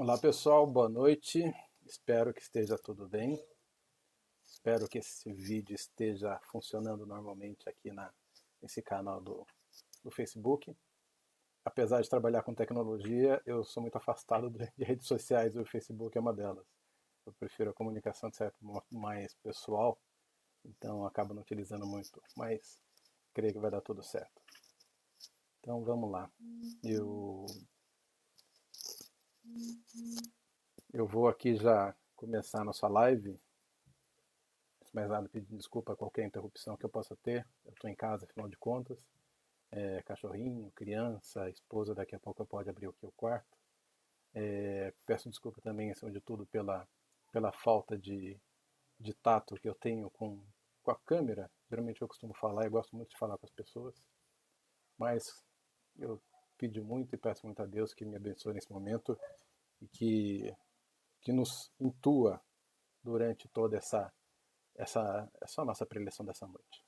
Olá pessoal, boa noite. Espero que esteja tudo bem. Espero que esse vídeo esteja funcionando normalmente aqui nesse canal do Facebook. Apesar de trabalhar com tecnologia, eu sou muito afastado de redes sociais e o Facebook é uma delas. Eu prefiro a comunicação de certo modo mais pessoal, então acabo não utilizando muito, mas creio que vai dar tudo certo. Então vamos lá. Eu, eu vou aqui já começar a nossa live. Antes de mais nada, pedir desculpa a qualquer interrupção que eu possa ter. Eu estou em casa, afinal de contas. Cachorrinho, criança, esposa, daqui a pouco pode abrir aqui o quarto. Peço desculpa também, acima de tudo, pela falta de tato que eu tenho com a câmera. Geralmente eu costumo falar, eu gosto muito de falar com as pessoas, mas eu pedi muito e peço muito a Deus que me abençoe nesse momento e que nos intua durante toda essa nossa preleção dessa noite.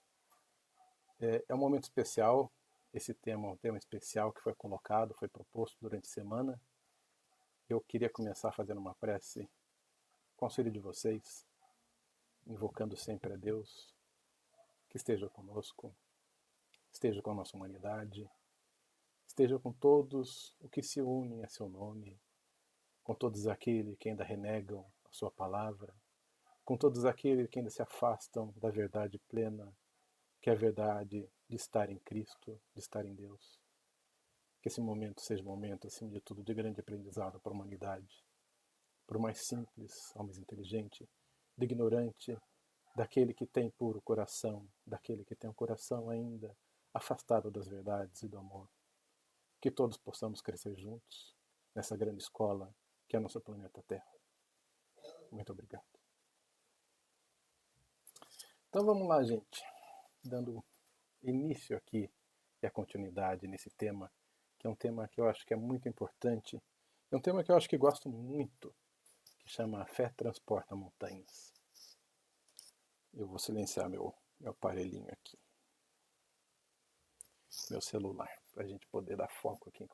É um momento especial, esse tema é um tema especial que foi colocado, foi proposto durante a semana. Eu queria começar fazendo uma prece com o auxílio de vocês, invocando sempre a Deus, que esteja conosco, esteja com a nossa humanidade, esteja com todos os que se unem a seu nome, com todos aqueles que ainda renegam a sua palavra, com todos aqueles que ainda se afastam da verdade plena, que é a verdade de estar em Cristo, de estar em Deus. Que esse momento seja um momento, acima de tudo, de grande aprendizado para a humanidade. Por mais simples ao mais inteligente, do ignorante, daquele que tem puro coração, daquele que tem um coração ainda afastado das verdades e do amor. Que todos possamos crescer juntos nessa grande escola que é o nosso planeta Terra. Muito obrigado. Então vamos lá, gente. Dando início aqui e a continuidade nesse tema, que é um tema que eu acho que é muito importante. É um tema que eu acho que gosto muito, que chama Fé Transporta Montanhas. Eu vou silenciar meu aparelhinho aqui, meu celular, para a gente poder dar foco aqui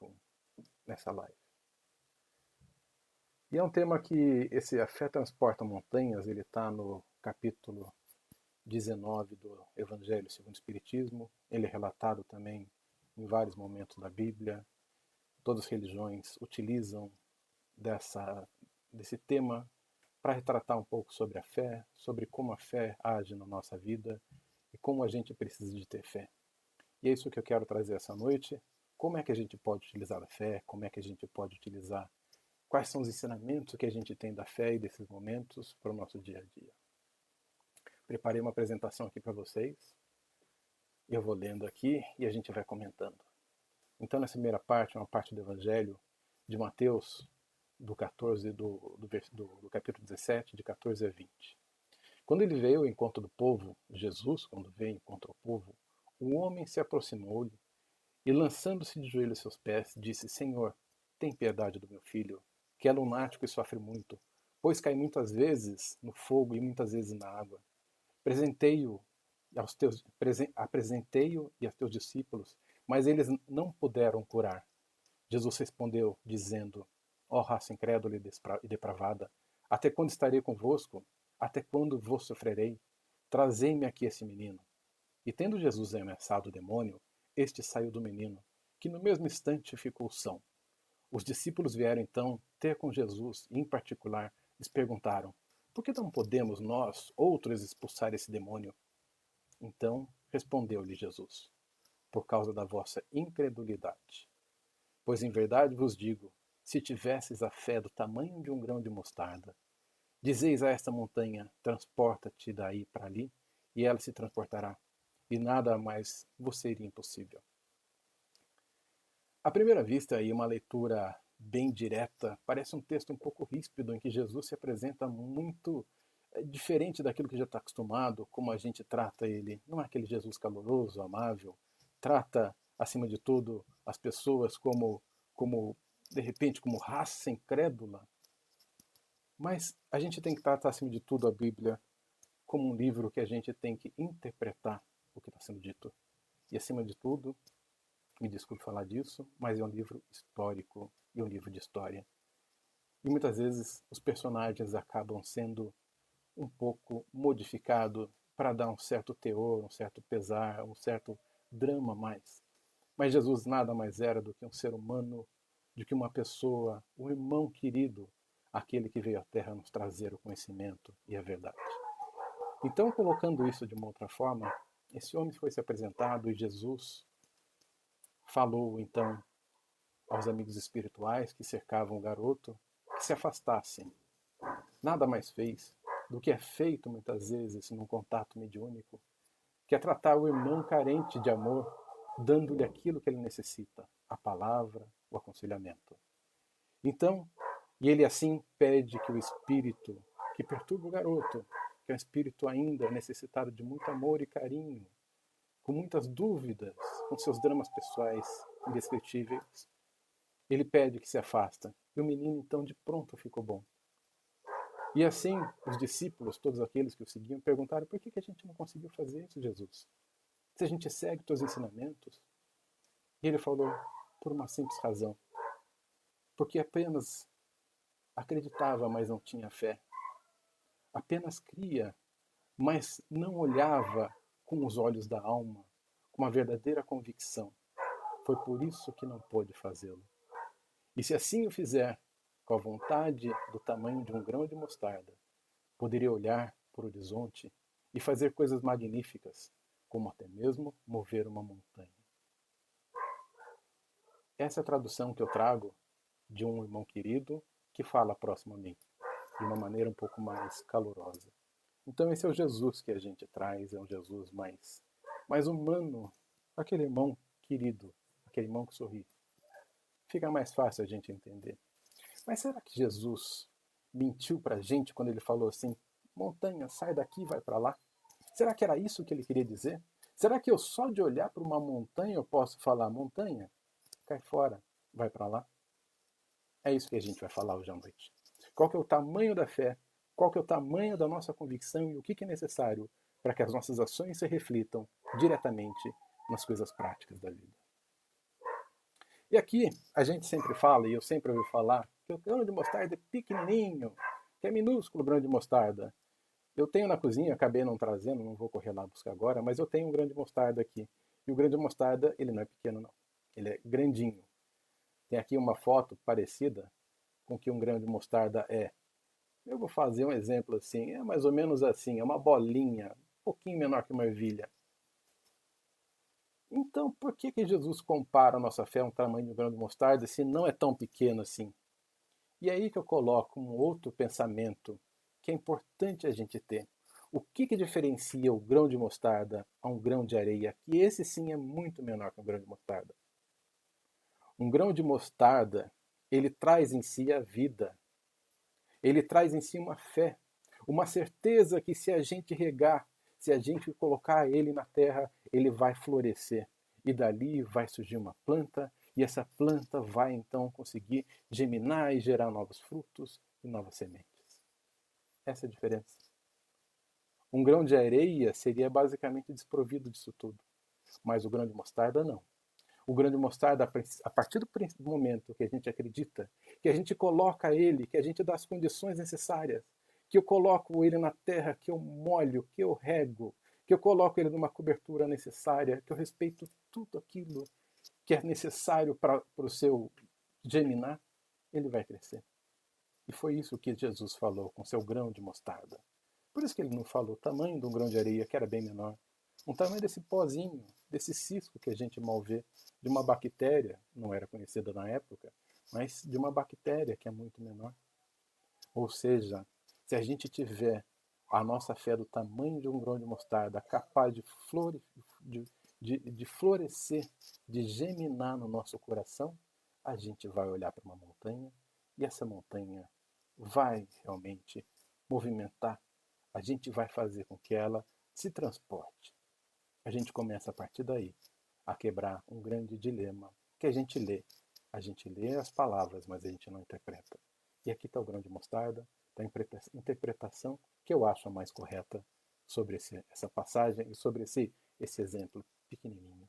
nessa live. E é um tema que esse A Fé Transporta Montanhas, ele está no capítulo 19 do Evangelho segundo o Espiritismo. Ele é relatado também em vários momentos da Bíblia. Todas as religiões utilizam desse tema para retratar um pouco sobre a fé, sobre como a fé age na nossa vida e como a gente precisa de ter fé. E é isso que eu quero trazer essa noite. Como é que a gente pode utilizar a fé? Como é que a gente pode utilizar? Quais são os ensinamentos que a gente tem da fé e desses momentos para o nosso dia a dia? Preparei uma apresentação aqui para vocês. Eu vou lendo aqui e a gente vai comentando. Então, nessa primeira parte, uma parte do Evangelho de Mateus, do 14, do capítulo 17, de 14 a 20. Quando ele veio ao encontro do povo, Jesus, quando veio ao encontro ao povo, um homem se aproximou-lhe e, lançando-se de joelhos aos seus pés, disse: Senhor, tem piedade do meu filho, que é lunático e sofre muito, pois cai muitas vezes no fogo e muitas vezes na água. Apresentei-o e aos teus discípulos, mas eles não puderam curar. Jesus respondeu, dizendo: Ó raça incrédula e depravada, até quando estarei convosco? Até quando vos sofrerei? Trazei-me aqui esse menino. E tendo Jesus ameaçado o demônio, este saiu do menino, que no mesmo instante ficou são. Os discípulos vieram então ter com Jesus e, em particular, lhes perguntaram: Por que não podemos nós, outros, expulsar esse demônio? Então respondeu-lhe Jesus: Por causa da vossa incredulidade. Pois em verdade vos digo, se tivesses a fé do tamanho de um grão de mostarda, dizeis a esta montanha: transporta-te daí para ali, e ela se transportará, e nada mais vos seria impossível. À primeira vista, aí, uma leitura bem direta, parece um texto um pouco ríspido, em que Jesus se apresenta muito diferente daquilo que já está acostumado, como a gente trata ele. Não é aquele Jesus caloroso, amável, trata, acima de tudo, as pessoas como de repente, como raça incrédula. Mas a gente tem que tratar, acima de tudo, a Bíblia como um livro que a gente tem que interpretar o que está sendo dito. E, acima de tudo, me desculpe falar disso, mas é um livro histórico e um livro de história. E muitas vezes os personagens acabam sendo um pouco modificados para dar um certo teor, um certo pesar, um certo drama mais. Mas Jesus nada mais era do que um ser humano, do que uma pessoa, um irmão querido, aquele que veio à Terra nos trazer o conhecimento e a verdade. Então, colocando isso de uma outra forma, esse homem foi se apresentado e Jesus falou então aos amigos espirituais que cercavam o garoto que se afastassem. Nada mais fez do que é feito muitas vezes num contato mediúnico, que é tratar o irmão carente de amor, dando-lhe aquilo que ele necessita, a palavra, o aconselhamento. Então, e ele assim pede que o espírito que perturba o garoto, que é um espírito ainda necessitado de muito amor e carinho, com muitas dúvidas, com seus dramas pessoais indescritíveis, ele pede que se afasta. E o menino então de pronto ficou bom. E assim, os discípulos, todos aqueles que o seguiam, perguntaram: por que a gente não conseguiu fazer isso, Jesus? Se a gente segue teus ensinamentos. E ele falou: por uma simples razão. Porque apenas acreditava, mas não tinha fé. Apenas cria, mas não olhava com os olhos da alma, com uma verdadeira convicção. Foi por isso que não pôde fazê-lo. E se assim o fizer, com a vontade do tamanho de um grão de mostarda, poderia olhar para o horizonte e fazer coisas magníficas, como até mesmo mover uma montanha. Essa é a tradução que eu trago de um irmão querido que fala próximo a mim, de uma maneira um pouco mais calorosa. Então esse é o Jesus que a gente traz, é um Jesus mais humano, aquele irmão querido, aquele irmão que sorri. Fica mais fácil a gente entender. Mas será que Jesus mentiu para a gente quando ele falou assim: montanha, sai daqui e vai para lá? Será que era isso que ele queria dizer? Será que eu só de olhar para uma montanha eu posso falar: montanha, cai fora, vai para lá? É isso que a gente vai falar hoje à noite. Qual que é o tamanho da fé? Qual que é o tamanho da nossa convicção e o que é necessário para que as nossas ações se reflitam diretamente nas coisas práticas da vida? E aqui a gente sempre fala, e eu sempre ouvi falar, que o grão de mostarda é pequenininho, que é minúsculo o grão de mostarda. Eu tenho na cozinha, acabei não trazendo, não vou correr lá buscar agora, mas eu tenho um grão de mostarda aqui. E o grão de mostarda, ele não é pequeno não, ele é grandinho. Tem aqui uma foto parecida com o que um grão de mostarda é. Eu vou fazer um exemplo assim, é mais ou menos assim, é uma bolinha, um pouquinho menor que uma ervilha. Então, por que Jesus compara a nossa fé a um tamanho de um grão de mostarda se não é tão pequeno assim? E é aí que eu coloco um outro pensamento que é importante a gente ter. O que diferencia o grão de mostarda a um grão de areia? Que esse sim é muito menor que um grão de mostarda. Um grão de mostarda, ele traz em si a vida. Ele traz em si uma fé, uma certeza que se a gente regar, se a gente colocar ele na terra, ele vai florescer. E dali vai surgir uma planta, e essa planta vai então conseguir germinar e gerar novos frutos e novas sementes. Essa é a diferença. Um grão de areia seria basicamente desprovido disso tudo, mas o grão de mostarda não. O grão de mostarda, a partir do momento que a gente acredita, que a gente coloca ele, que a gente dá as condições necessárias, que eu coloco ele na terra, que eu molho, que eu rego, que eu coloco ele numa cobertura necessária, que eu respeito tudo aquilo que é necessário para o seu germinar, ele vai crescer. E foi isso que Jesus falou com seu grão de mostarda. Por isso que ele não falou o tamanho de um grão de areia, que era bem menor. Um tamanho desse pozinho, desse cisco que a gente mal vê, de uma bactéria, não era conhecida na época, mas de uma bactéria que é muito menor. Ou seja, se a gente tiver a nossa fé do tamanho de um grão de mostarda, capaz de florescer, de germinar no nosso coração, a gente vai olhar para uma montanha e essa montanha vai realmente movimentar, a gente vai fazer com que ela se transporte. A gente começa a partir daí a quebrar um grande dilema que a gente lê. A gente lê as palavras, mas a gente não interpreta. E aqui está o grão de mostarda, está a interpretação que eu acho a mais correta sobre essa passagem e sobre esse exemplo pequenininho.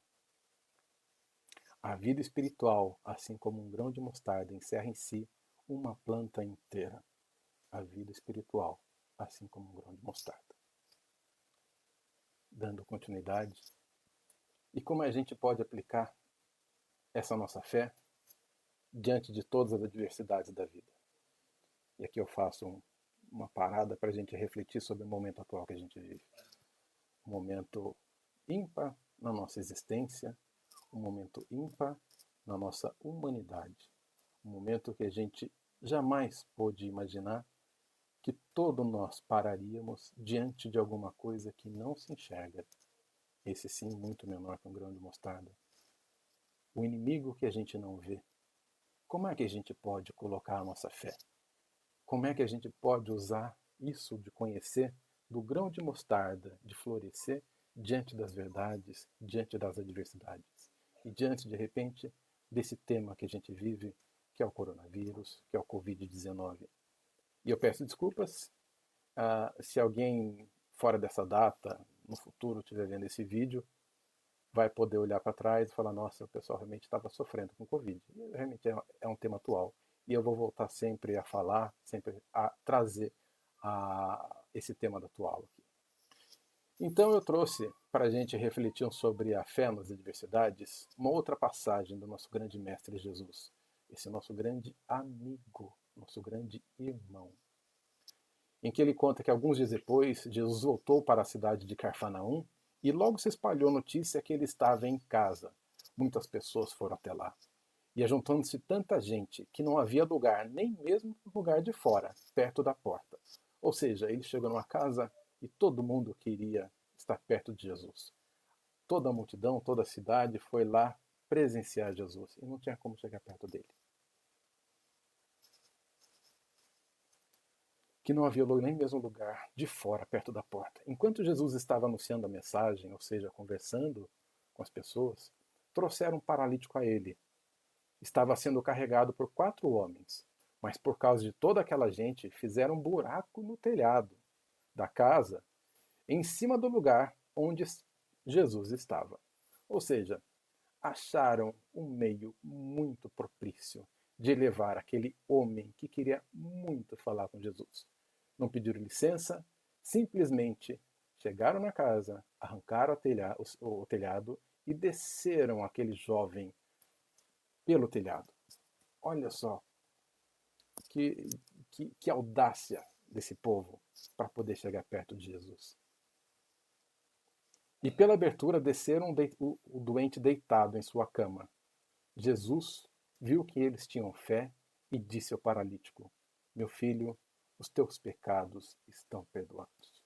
A vida espiritual, assim como um grão de mostarda, encerra em si uma planta inteira, a vida espiritual, assim como um grão de mostarda. Dando continuidade, e como a gente pode aplicar essa nossa fé diante de todas as adversidades da vida? E aqui eu faço uma parada para a gente refletir sobre o momento atual que a gente vive. Um momento ímpar na nossa existência, um momento ímpar na nossa humanidade. Um momento que a gente jamais pôde imaginar que todos nós pararíamos diante de alguma coisa que não se enxerga. Esse sim, muito menor que um grão de mostarda. O inimigo que a gente não vê. Como é que a gente pode colocar a nossa fé? Como é que a gente pode usar isso de conhecer do grão de mostarda, de florescer diante das verdades, diante das adversidades e diante, de repente, desse tema que a gente vive, que é o coronavírus, que é o Covid-19. E eu peço desculpas se alguém fora dessa data, no futuro, estiver vendo esse vídeo, vai poder olhar para trás e falar, nossa, o pessoal realmente estava sofrendo com Covid. E realmente é um tema atual. E eu vou voltar sempre a falar, sempre a trazer esse tema atual aqui. Então eu trouxe para a gente refletir sobre a fé nas adversidades, uma outra passagem do nosso grande mestre Jesus, esse nosso grande amigo, nosso grande irmão, em que ele conta que alguns dias depois, Jesus voltou para a cidade de Cafarnaum e logo se espalhou notícia que ele estava em casa. Muitas pessoas foram até lá. E ajuntando-se tanta gente que não havia lugar, nem mesmo no lugar de fora, perto da porta. Ou seja, ele chegou numa casa e todo mundo queria estar perto de Jesus. Toda a multidão, toda a cidade foi lá presenciar Jesus e não tinha como chegar perto dele. Que não havia nem mesmo lugar de fora, perto da porta. Enquanto Jesus estava anunciando a mensagem, ou seja, conversando com as pessoas, trouxeram um paralítico a ele. Estava sendo carregado por 4 homens, mas por causa de toda aquela gente, fizeram um buraco no telhado da casa, em cima do lugar onde Jesus estava. Ou seja, acharam um meio muito propício de levar aquele homem que queria muito falar com Jesus. Não pediram licença, simplesmente chegaram na casa, arrancaram o telhado e desceram aquele jovem pelo telhado. Olha só que audácia desse povo para poder chegar perto de Jesus. E pela abertura desceram o doente deitado em sua cama. Jesus viu que eles tinham fé e disse ao paralítico: meu filho, os teus pecados estão perdoados.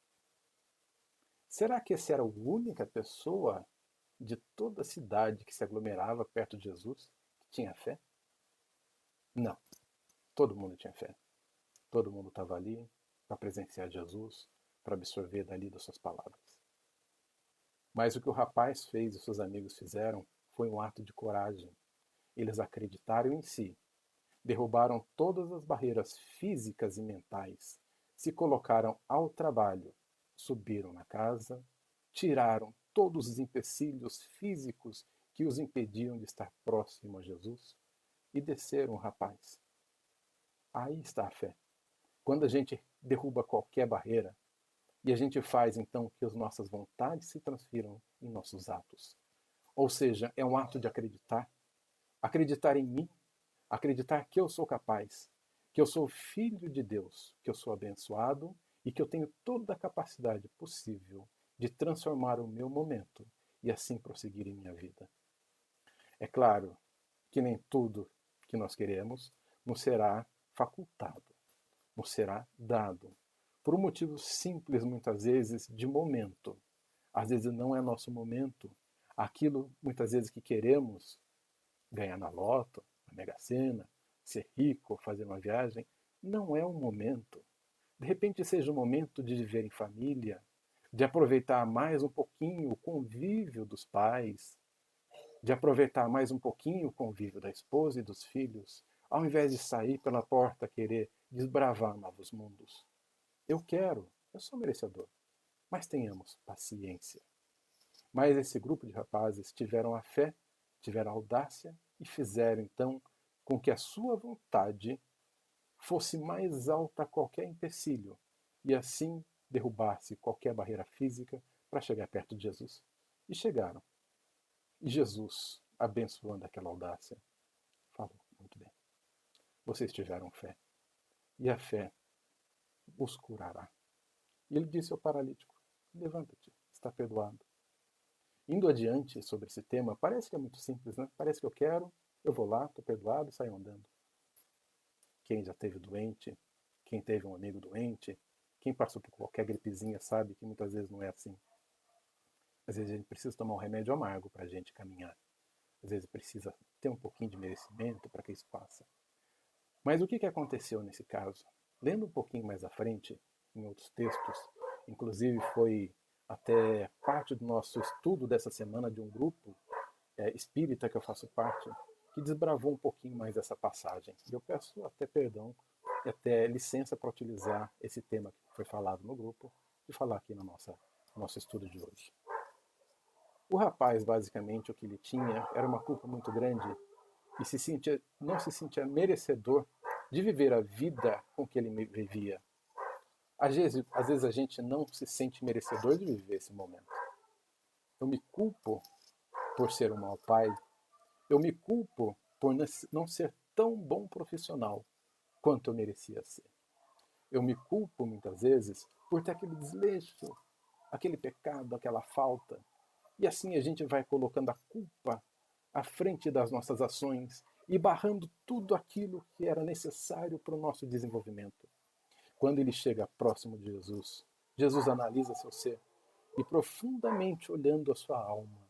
Será que essa era a única pessoa de toda a cidade que se aglomerava perto de Jesus que tinha fé? Não. Todo mundo tinha fé. Todo mundo estava ali para presenciar Jesus, para absorver dali das suas palavras. Mas o que o rapaz fez e seus amigos fizeram foi um ato de coragem. Eles acreditaram em si, derrubaram todas as barreiras físicas e mentais, se colocaram ao trabalho, subiram na casa, tiraram todos os empecilhos físicos que os impediam de estar próximo a Jesus e desceram o rapaz. Aí está a fé. Quando a gente derruba qualquer barreira e a gente faz então que as nossas vontades se transfiram em nossos atos. Ou seja, é um ato de acreditar, acreditar em mim, acreditar que eu sou capaz, que eu sou filho de Deus, que eu sou abençoado e que eu tenho toda a capacidade possível de transformar o meu momento e assim prosseguir em minha vida. É claro que nem tudo que nós queremos nos será facultado, nos será dado, por um motivo simples, muitas vezes, de momento. Às vezes não é nosso momento. Aquilo, muitas vezes, que queremos, ganhar na loto, na Mega Sena, ser rico, fazer uma viagem, não é o momento. De repente seja o momento de viver em família, de aproveitar mais um pouquinho o convívio dos pais, de aproveitar mais um pouquinho o convívio da esposa e dos filhos, ao invés de sair pela porta querer desbravar novos mundos. Eu sou merecedor, mas tenhamos paciência. Mas esse grupo de rapazes tiveram a fé, tiveram a audácia e fizeram então com que a sua vontade fosse mais alta qualquer empecilho e assim derrubasse qualquer barreira física para chegar perto de Jesus. E chegaram. E Jesus, abençoando aquela audácia, falou: muito bem, vocês tiveram fé, e a fé os curará. E ele disse ao paralítico: levanta-te, está perdoado. Indo adiante sobre esse tema, parece que é muito simples, né? Parece que eu vou lá, estou perdoado e saio andando. Quem já teve doente, quem teve um amigo doente, quem passou por qualquer gripezinha sabe que muitas vezes não é assim. Às vezes a gente precisa tomar um remédio amargo para a gente caminhar. Às vezes precisa ter um pouquinho de merecimento para que isso passe. Mas o que aconteceu nesse caso? Lendo um pouquinho mais à frente, em outros textos, inclusive foi até parte do nosso estudo dessa semana de um grupo espírita que eu faço parte, que desbravou um pouquinho mais essa passagem. E eu peço até perdão e até licença para utilizar esse tema que foi falado no grupo e falar aqui no nosso estudo de hoje. O rapaz, basicamente, o que ele tinha era uma culpa muito grande e não se sentia merecedor de viver a vida com que ele vivia. Às vezes a gente não se sente merecedor de viver esse momento. Eu me culpo por ser um mau pai. Eu me culpo por não ser tão bom profissional quanto eu merecia ser. Eu me culpo, muitas vezes, por ter aquele desleixo, aquele pecado, aquela falta. E assim a gente vai colocando a culpa à frente das nossas ações e barrando tudo aquilo que era necessário para o nosso desenvolvimento. Quando ele chega próximo de Jesus, Jesus analisa seu ser e, profundamente olhando a sua alma,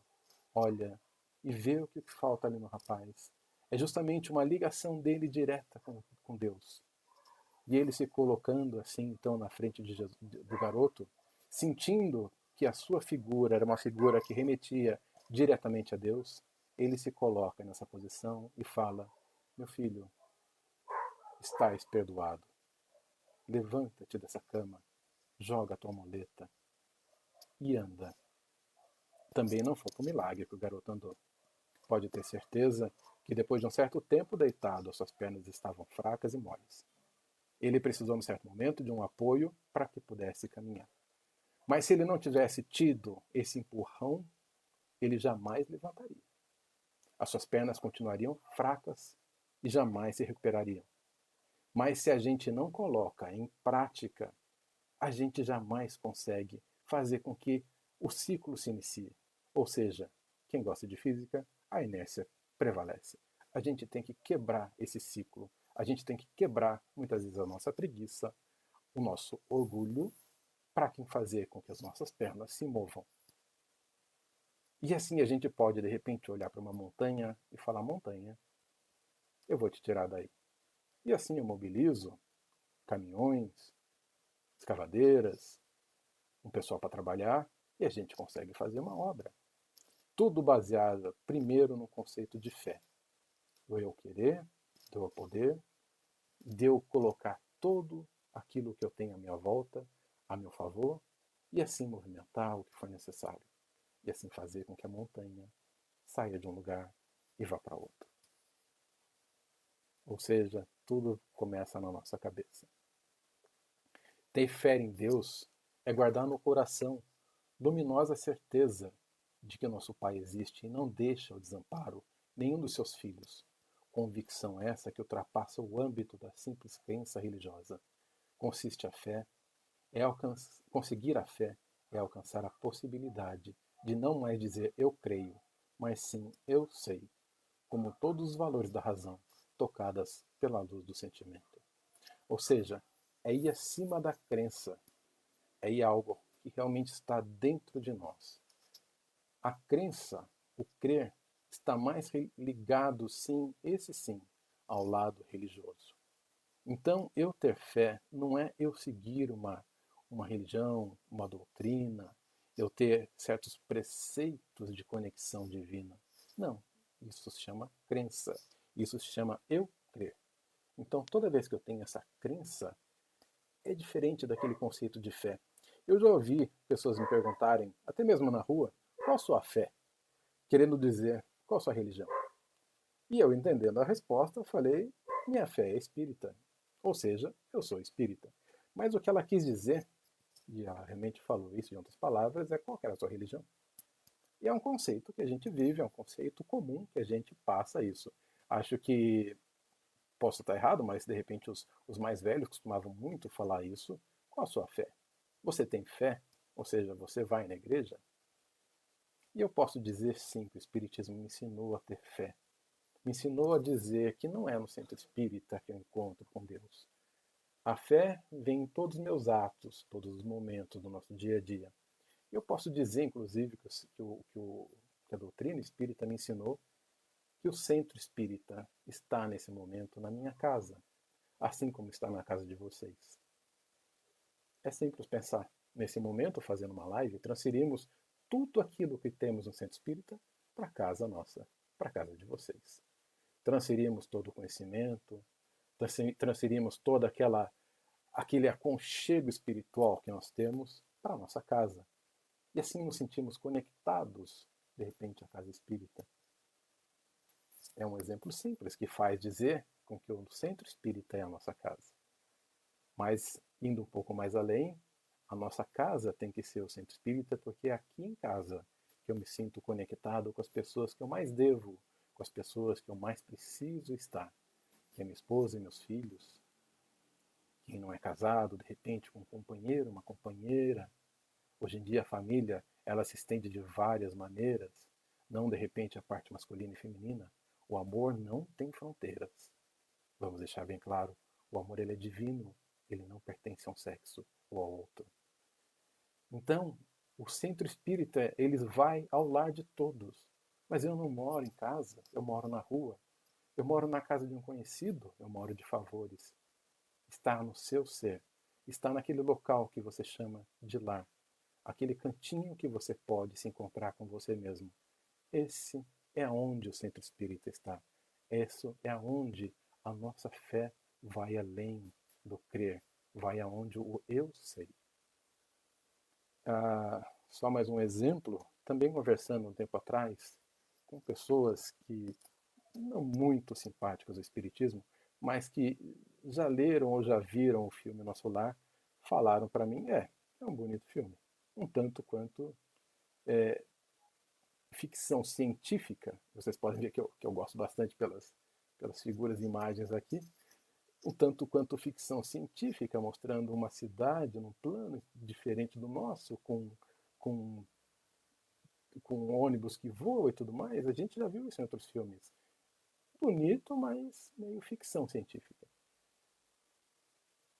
olha e vê o que falta ali no rapaz. É justamente uma ligação dele direta com Deus. E ele se colocando assim, então, na frente de Jesus, do garoto, sentindo que a sua figura era uma figura que remetia diretamente a Deus, ele se coloca nessa posição e fala: meu filho, estás perdoado. Levanta-te dessa cama, joga a tua muleta e anda. Também não foi por milagre que o garoto andou. Pode ter certeza que depois de um certo tempo deitado, as suas pernas estavam fracas e moles. Ele precisou, num certo momento, de um apoio para que pudesse caminhar. Mas se ele não tivesse tido esse empurrão, ele jamais levantaria. As suas pernas continuariam fracas e jamais se recuperariam. Mas se a gente não coloca em prática, a gente jamais consegue fazer com que o ciclo se inicie. Ou seja, quem gosta de física, a inércia prevalece. A gente tem que quebrar esse ciclo. A gente tem que quebrar, muitas vezes, a nossa preguiça, o nosso orgulho, para fazer com que as nossas pernas se movam. E assim a gente pode, de repente, olhar para uma montanha e falar: montanha, eu vou te tirar daí. E assim eu mobilizo caminhões, escavadeiras, um pessoal para trabalhar e a gente consegue fazer uma obra. Tudo baseado, primeiro, no conceito de fé. Do eu querer, do eu poder, de eu colocar todo aquilo que eu tenho à minha volta, a meu favor, e assim movimentar o que for necessário. E assim fazer com que a montanha saia de um lugar e vá para outro. Ou seja, tudo começa na nossa cabeça. Ter fé em Deus é guardar no coração luminosa certeza de que nosso Pai existe e não deixa o desamparo nenhum dos seus filhos. Convicção essa que ultrapassa o âmbito da simples crença religiosa. Consiste a fé, conseguir a fé é alcançar a possibilidade de não mais dizer eu creio, mas sim eu sei, como todos os valores da razão, tocadas pela luz do sentimento. Ou seja, é ir acima da crença, é ir algo que realmente está dentro de nós. A crença, o crer, está mais ligado, sim, esse sim, ao lado religioso. Então, eu ter fé não é eu seguir uma religião, uma doutrina, eu ter certos preceitos de conexão divina. Não, isso se chama crença, isso se chama eu crer. Então, toda vez que eu tenho essa crença, é diferente daquele conceito de fé. Eu já ouvi pessoas me perguntarem, até mesmo na rua, qual a sua fé? Querendo dizer, qual a sua religião? E eu, entendendo a resposta, falei, minha fé é espírita. Ou seja, eu sou espírita. Mas o que ela quis dizer, e ela realmente falou isso em outras palavras, é qual era a sua religião. E é um conceito que a gente vive, é um conceito comum que a gente passa isso. Acho que, posso estar errado, mas de repente os mais velhos costumavam muito falar isso. Qual a sua fé? Você tem fé? Ou seja, você vai na igreja? E eu posso dizer sim que o Espiritismo me ensinou a ter fé. Me ensinou a dizer que não é no centro espírita que eu encontro com Deus. A fé vem em todos os meus atos, todos os momentos do nosso dia a dia. Eu posso dizer, inclusive, que a doutrina espírita me ensinou que o centro espírita está nesse momento na minha casa, assim como está na casa de vocês. É simples pensar. Nesse momento, fazendo uma live, transferimos tudo aquilo que temos no centro espírita para casa nossa, para casa de vocês. Transferimos todo o conhecimento, transferimos todo aquele aconchego espiritual que nós temos para a nossa casa. E assim nos sentimos conectados, de repente, à casa espírita. É um exemplo simples que faz dizer com que o centro espírita é a nossa casa. Mas, indo um pouco mais além, a nossa casa tem que ser o centro espírita, porque é aqui em casa que eu me sinto conectado com as pessoas que eu mais devo, com as pessoas que eu mais preciso estar, que é minha esposa e meus filhos. Quem não é casado, de repente, com um companheiro, uma companheira. Hoje em dia a família, ela se estende de várias maneiras, não de repente a parte masculina e feminina. O amor não tem fronteiras. Vamos deixar bem claro, o amor ele é divino, ele não pertence a um sexo ou a outro. Então, o centro espírita, ele vai ao lar de todos. Mas eu não moro em casa, eu moro na rua. Eu moro na casa de um conhecido, eu moro de favores. Está no seu ser. Está naquele local que você chama de lar. Aquele cantinho que você pode se encontrar com você mesmo. Esse é onde o centro espírita está. Isso é onde a nossa fé vai além do crer, vai aonde o eu sei. Só mais um exemplo, também conversando um tempo atrás com pessoas que não muito simpáticas ao Espiritismo, mas que já leram ou já viram o filme Nosso Lar, falaram para mim, é um bonito filme, um tanto quanto ficção científica, vocês podem ver que eu gosto bastante pelas figuras e imagens aqui, um tanto quanto ficção científica, mostrando uma cidade num plano diferente do nosso, com, com ônibus que voam e tudo mais. A gente já viu isso em outros filmes. Bonito, mas meio ficção científica.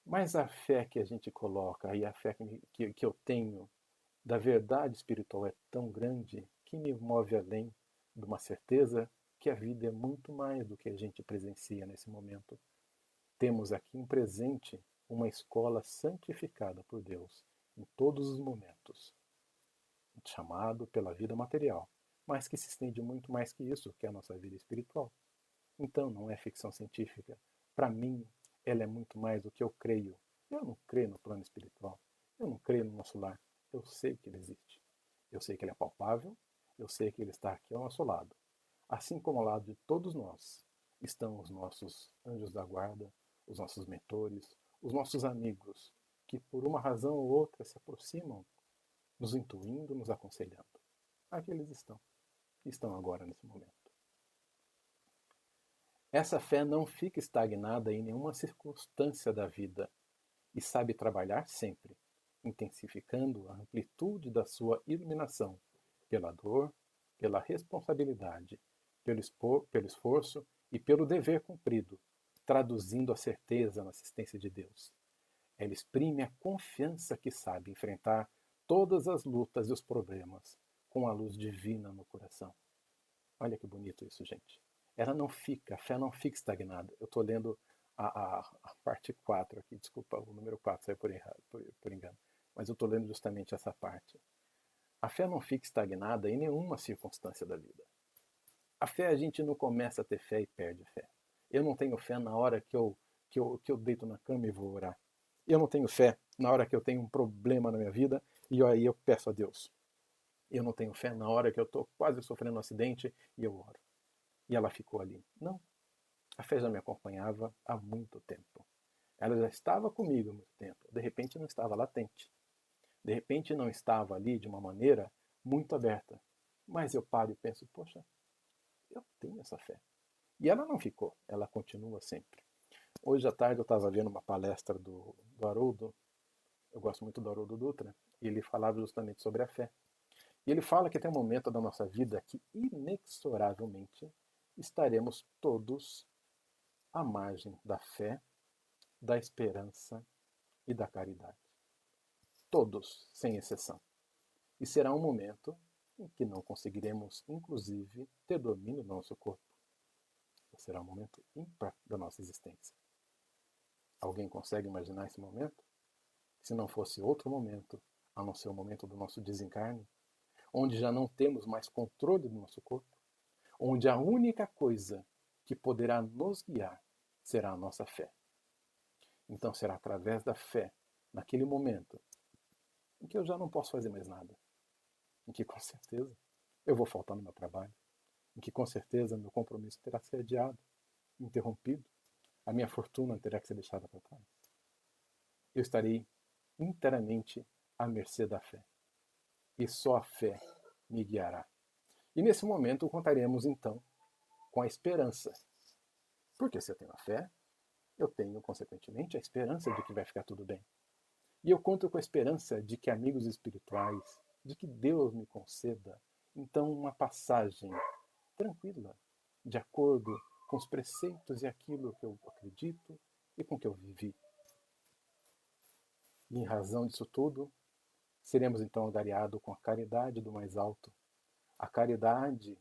Mas a fé que a gente coloca e a fé que eu tenho da verdade espiritual é tão grande que me move além de uma certeza que a vida é muito mais do que a gente presencia nesse momento. Temos aqui em presente uma escola santificada por Deus em todos os momentos, chamado pela vida material, mas que se estende muito mais que isso, que é a nossa vida espiritual. Então não é ficção científica. Para mim, ela é muito mais do que eu creio. Eu não creio no plano espiritual. Eu não creio no nosso lar. Eu sei que ele existe. Eu sei que ele é palpável. Eu sei que ele está aqui ao nosso lado. Assim como ao lado de todos nós estão os nossos anjos da guarda, os nossos mentores, os nossos amigos, que por uma razão ou outra se aproximam, nos intuindo, nos aconselhando. Aqui eles estão agora nesse momento. Essa fé não fica estagnada em nenhuma circunstância da vida e sabe trabalhar sempre, intensificando a amplitude da sua iluminação pela dor, pela responsabilidade, pelo esforço e pelo dever cumprido, traduzindo a certeza na assistência de Deus. Ela exprime a confiança que sabe enfrentar todas as lutas e os problemas com a luz divina no coração. Olha que bonito isso, gente. A fé não fica estagnada. Eu estou lendo a parte 4 aqui, desculpa, o número 4 saiu por engano. Mas eu estou lendo justamente essa parte. A fé não fica estagnada em nenhuma circunstância da vida. A fé, a gente não começa a ter fé e perde a fé. Eu não tenho fé na hora que eu deito na cama e vou orar. Eu não tenho fé na hora que eu tenho um problema na minha vida e aí eu peço a Deus. Eu não tenho fé na hora que eu estou quase sofrendo um acidente e eu oro. E ela ficou ali. Não. A fé já me acompanhava há muito tempo. Ela já estava comigo há muito tempo. De repente não estava latente. De repente não estava ali de uma maneira muito aberta. Mas eu paro e penso, poxa, eu tenho essa fé. E ela não ficou, ela continua sempre. Hoje à tarde eu estava vendo uma palestra do Haroldo, eu gosto muito do Haroldo Dutra, e ele falava justamente sobre a fé. E ele fala que tem um momento da nossa vida que inexoravelmente estaremos todos à margem da fé, da esperança e da caridade. Todos, sem exceção. E será um momento em que não conseguiremos, inclusive, ter domínio do nosso corpo. Será um momento ímpar da nossa existência. Alguém consegue imaginar esse momento? Se não fosse outro momento, a não ser o momento do nosso desencarne, onde já não temos mais controle do nosso corpo, onde a única coisa que poderá nos guiar será a nossa fé. Então será através da fé, naquele momento, em que eu já não posso fazer mais nada, em que com certeza eu vou faltar no meu trabalho, em que com certeza meu compromisso terá que ser adiado, interrompido, a minha fortuna terá que ser deixada para trás. Eu estarei inteiramente à mercê da fé. E só a fé me guiará. E nesse momento contaremos então com a esperança. Porque se eu tenho a fé, eu tenho, consequentemente, a esperança de que vai ficar tudo bem. E eu conto com a esperança de que amigos espirituais, de que Deus me conceda, então, uma passagem tranquila, de acordo com os preceitos e aquilo que eu acredito e com que eu vivi. E em razão disso tudo, seremos então agariados com a caridade do mais alto, a caridade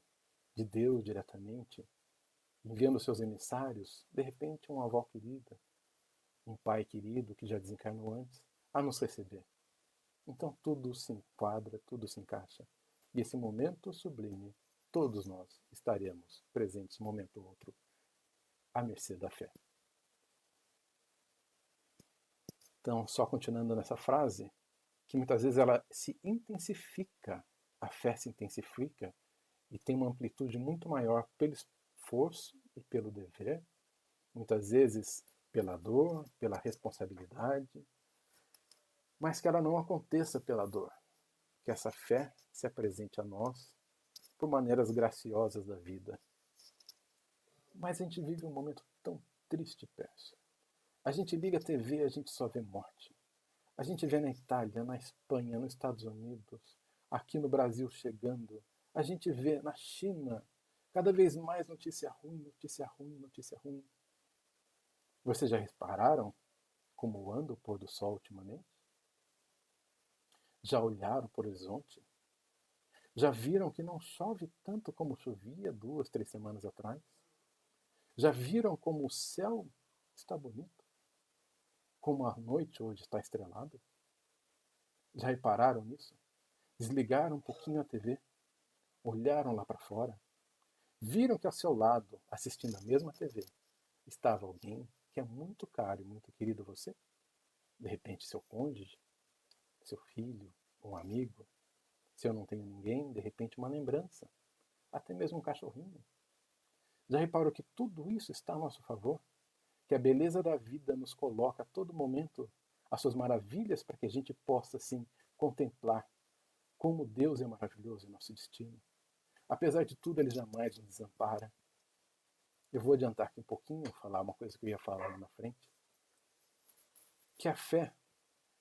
de Deus diretamente, enviando seus emissários, de repente uma avó querida, um pai querido que já desencarnou antes, a nos receber. Então tudo se enquadra, tudo se encaixa. E esse momento sublime, todos nós estaremos presentes, um momento ou outro, à mercê da fé. Então, só continuando nessa frase, que muitas vezes ela se intensifica, a fé se intensifica e tem uma amplitude muito maior pelo esforço e pelo dever, muitas vezes pela dor, pela responsabilidade, mas que ela não aconteça pela dor, que essa fé se apresente a nós por maneiras graciosas da vida. Mas a gente vive um momento tão triste, Pércio. A gente liga a TV e a gente só vê morte. A gente vê na Itália, na Espanha, nos Estados Unidos, aqui no Brasil chegando. A gente vê na China cada vez mais notícia ruim, notícia ruim, notícia ruim. Vocês já repararam como anda o pôr do sol ultimamente? Já olharam para o horizonte? Já viram que não chove tanto como chovia 2, 3 semanas atrás? Já viram como o céu está bonito? Como a noite hoje está estrelada? Já repararam nisso? Desligaram um pouquinho a TV, olharam lá para fora, viram que ao seu lado, assistindo a mesma TV, estava alguém que é muito caro e muito querido a você? De repente, seu cônjuge, seu filho, um amigo. Se eu não tenho ninguém, de repente uma lembrança, até mesmo um cachorrinho. Já reparou que tudo isso está a nosso favor? Que a beleza da vida nos coloca a todo momento as suas maravilhas para que a gente possa, assim, contemplar como Deus é maravilhoso em nosso destino. Apesar de tudo, Ele jamais nos desampara. Eu vou adiantar aqui um pouquinho, falar uma coisa que eu ia falar lá na frente. Que a fé,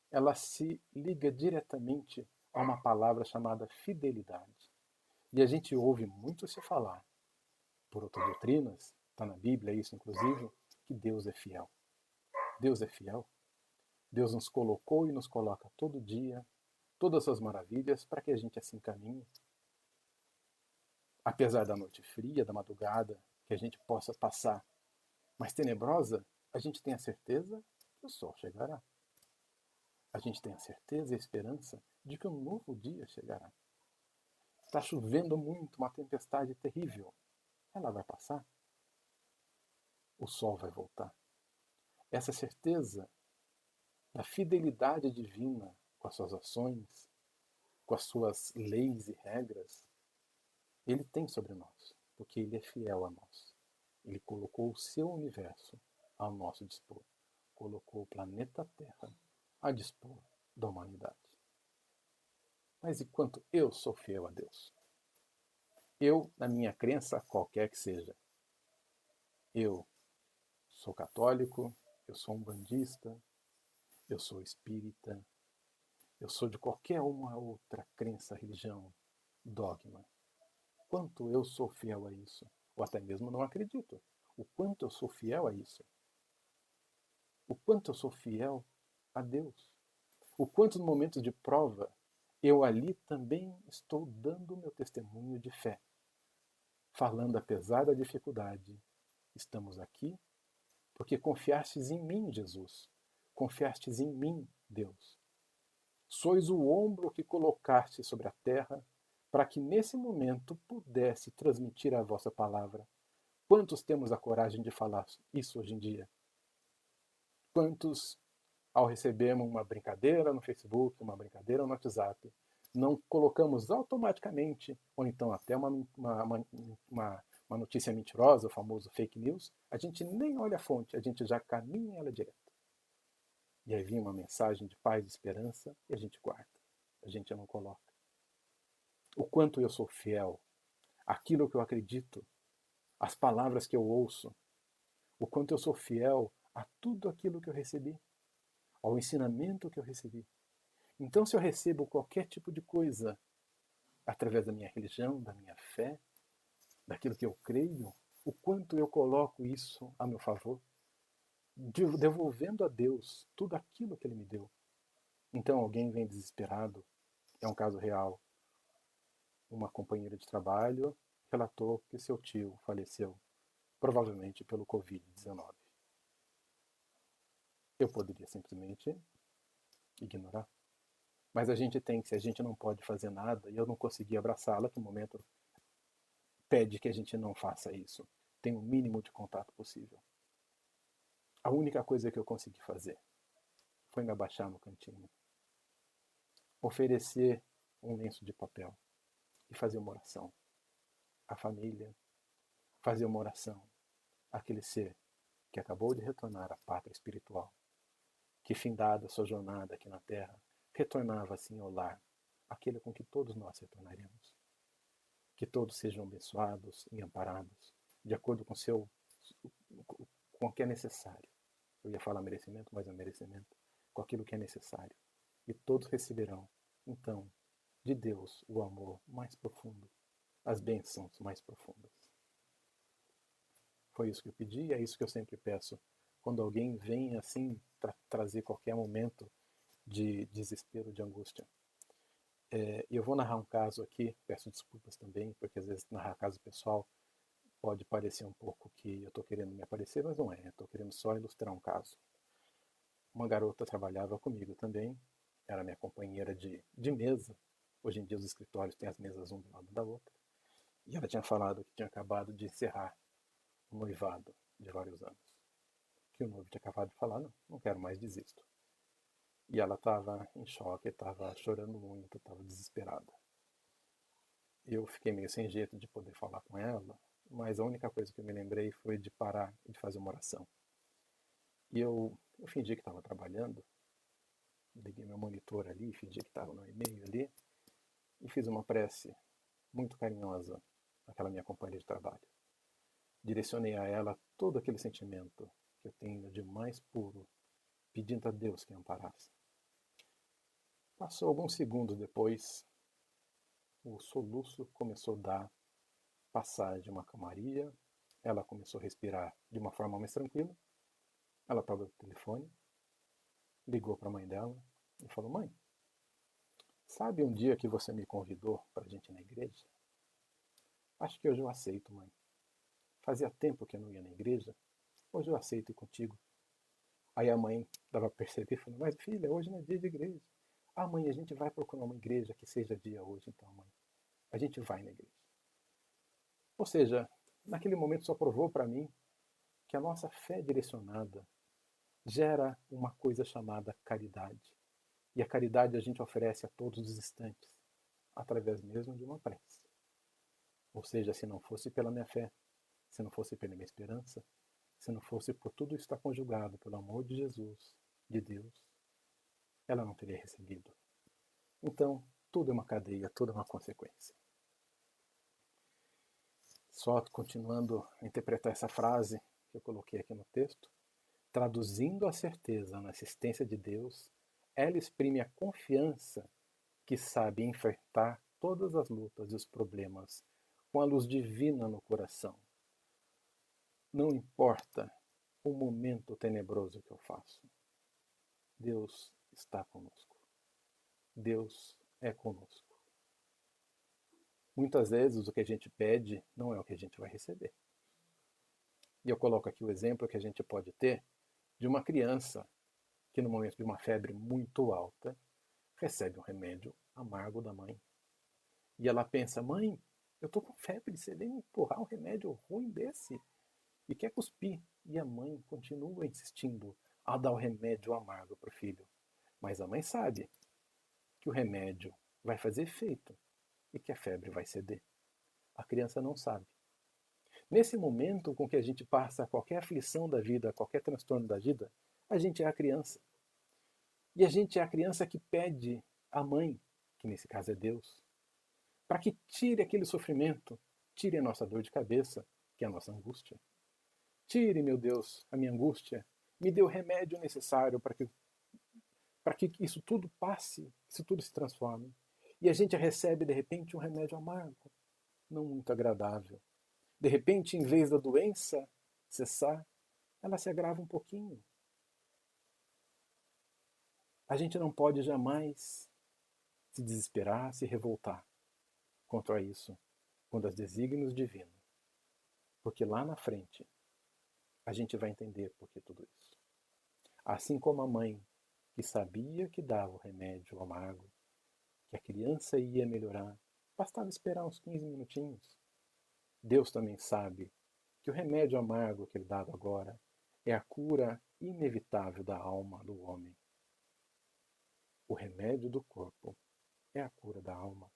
ela se liga diretamente a uma palavra chamada fidelidade. E a gente ouve muito se falar, por outras doutrinas, está na Bíblia isso inclusive, que Deus é fiel. Deus é fiel. Deus nos colocou e nos coloca todo dia, todas as maravilhas, para que a gente assim caminhe. Apesar da noite fria, da madrugada, que a gente possa passar mais tenebrosa, a gente tem a certeza que o sol chegará. A gente tem a certeza e a esperança de que um novo dia chegará. Está chovendo muito, uma tempestade terrível. Ela vai passar. O sol vai voltar. Essa certeza da fidelidade divina com as suas ações, com as suas leis e regras, Ele tem sobre nós, porque Ele é fiel a nós. Ele colocou o seu universo ao nosso dispor, colocou o planeta Terra a dispor da humanidade. Mas enquanto eu sou fiel a Deus, eu, na minha crença, qualquer que seja, eu sou católico, eu sou umbandista, eu sou espírita, eu sou de qualquer uma outra crença, religião, dogma. Quanto eu sou fiel a isso, ou até mesmo não acredito, o quanto eu sou fiel a isso, o quanto eu sou fiel a Deus, o quanto no momento de prova eu ali também estou dando meu testemunho de fé, falando apesar da dificuldade, estamos aqui porque confiastes em mim, Jesus, confiastes em mim, Deus. Sois o ombro que colocaste sobre a terra para que nesse momento pudesse transmitir a vossa palavra. Quantos temos a coragem de falar isso hoje em dia? Quantos, ao recebermos uma brincadeira no Facebook, uma brincadeira no WhatsApp, não colocamos automaticamente, ou então até uma notícia mentirosa, o famoso fake news, a gente nem olha a fonte, a gente já caminha ela direto. E aí vem uma mensagem de paz e esperança e a gente guarda, a gente não coloca. O quanto eu sou fiel àquilo que eu acredito, às palavras que eu ouço, o quanto eu sou fiel a tudo aquilo que eu recebi, ao ensinamento que eu recebi. Então, se eu recebo qualquer tipo de coisa através da minha religião, da minha fé, daquilo que eu creio, o quanto eu coloco isso a meu favor, devolvendo a Deus tudo aquilo que Ele me deu. Então, alguém vem desesperado, é um caso real. Uma companheira de trabalho relatou que seu tio faleceu, provavelmente pelo Covid-19. Eu poderia simplesmente ignorar. Mas a gente tem que, se a gente não pode fazer nada, e eu não consegui abraçá-la, que o momento pede que a gente não faça isso. Tem o mínimo de contato possível. A única coisa que eu consegui fazer foi me abaixar no cantinho, oferecer um lenço de papel e fazer uma oração. A família, fazer uma oração àquele ser que acabou de retornar à pátria espiritual, que findada a sua jornada aqui na Terra, retornava assim ao lar, aquele com que todos nós retornaremos. Que todos sejam abençoados e amparados, de acordo com o que é necessário. Eu ia falar merecimento, mas é merecimento. Com aquilo que é necessário. E todos receberão, então, de Deus o amor mais profundo, as bênçãos mais profundas. Foi isso que eu pedi e é isso que eu sempre peço. Quando alguém vem assim trazer qualquer momento de desespero, de angústia. Eu vou narrar um caso aqui, peço desculpas também, porque às vezes narrar caso pessoal pode parecer um pouco que eu estou querendo me aparecer, mas não é. Estou querendo só ilustrar um caso. Uma garota trabalhava comigo também, era minha companheira de mesa. Hoje em dia os escritórios têm as mesas um do lado da outra. E ela tinha falado que tinha acabado de encerrar um noivado de vários anos. Que o noivo tinha acabado de falar, não quero mais, desisto. E ela estava em choque, estava chorando muito, estava desesperada. Eu fiquei meio sem jeito de poder falar com ela, mas a única coisa que eu me lembrei foi de parar e de fazer uma oração. E eu fingi que estava trabalhando, liguei meu monitor ali, fingi que estava no e-mail ali, e fiz uma prece muito carinhosa àquela minha companheira de trabalho. Direcionei a ela todo aquele sentimento que eu tenho de mais puro, pedindo a Deus que a amparasse. Passou alguns segundos depois, o soluço começou a dar passagem de uma calmaria, ela começou a respirar de uma forma mais tranquila. Ela pegou o telefone, ligou para a mãe dela e falou: mãe, sabe um dia que você me convidou para a gente ir na igreja? Acho que hoje eu aceito, mãe. Fazia tempo que eu não ia na igreja, hoje eu aceito ir contigo. Aí a mãe dava a perceber, falando: mas filha, hoje não é dia de igreja. Ah, mãe, a gente vai procurar uma igreja que seja dia hoje, então, mãe. A gente vai na igreja. Ou seja, naquele momento só provou para mim que a nossa fé direcionada gera uma coisa chamada caridade. E a caridade a gente oferece a todos os instantes, através mesmo de uma prece. Ou seja, se não fosse pela minha fé, se não fosse pela minha esperança, se não fosse por tudo estar conjugado pelo amor de Jesus, de Deus, ela não teria recebido. Então, tudo é uma cadeia, tudo é uma consequência. Só continuando a interpretar essa frase que eu coloquei aqui no texto, traduzindo a certeza na assistência de Deus, ela exprime a confiança que sabe enfrentar todas as lutas e os problemas com a luz divina no coração. Não importa o momento tenebroso que eu faço, Deus está conosco. Deus é conosco. Muitas vezes o que a gente pede não é o que a gente vai receber. E eu coloco aqui o exemplo que a gente pode ter de uma criança que no momento de uma febre muito alta recebe um remédio amargo da mãe. E ela pensa, mãe, eu tô com febre, você vem me empurrar um remédio ruim desse? E quer cuspir. E a mãe continua insistindo a dar o remédio amargo para o filho. Mas a mãe sabe que o remédio vai fazer efeito e que a febre vai ceder. A criança não sabe. Nesse momento com que a gente passa qualquer aflição da vida, qualquer transtorno da vida, a gente é a criança. E a gente é a criança que pede à mãe, que nesse caso é Deus, para que tire aquele sofrimento, tire a nossa dor de cabeça, que é a nossa angústia. Tire, meu Deus, a minha angústia, me dê o remédio necessário para que isso tudo passe, isso tudo se transforme. E a gente recebe, de repente, um remédio amargo, não muito agradável. De repente, em vez da doença cessar, ela se agrava um pouquinho. A gente não pode jamais se desesperar, se revoltar contra isso, quando as desígnios divinos. Porque lá na frente, a gente vai entender por que tudo isso. Assim como a mãe, que sabia que dava o remédio amargo, que a criança ia melhorar, bastava esperar uns 15 minutinhos. Deus também sabe que o remédio amargo que ele dava agora é a cura inevitável da alma do homem. O remédio do corpo é a cura da alma.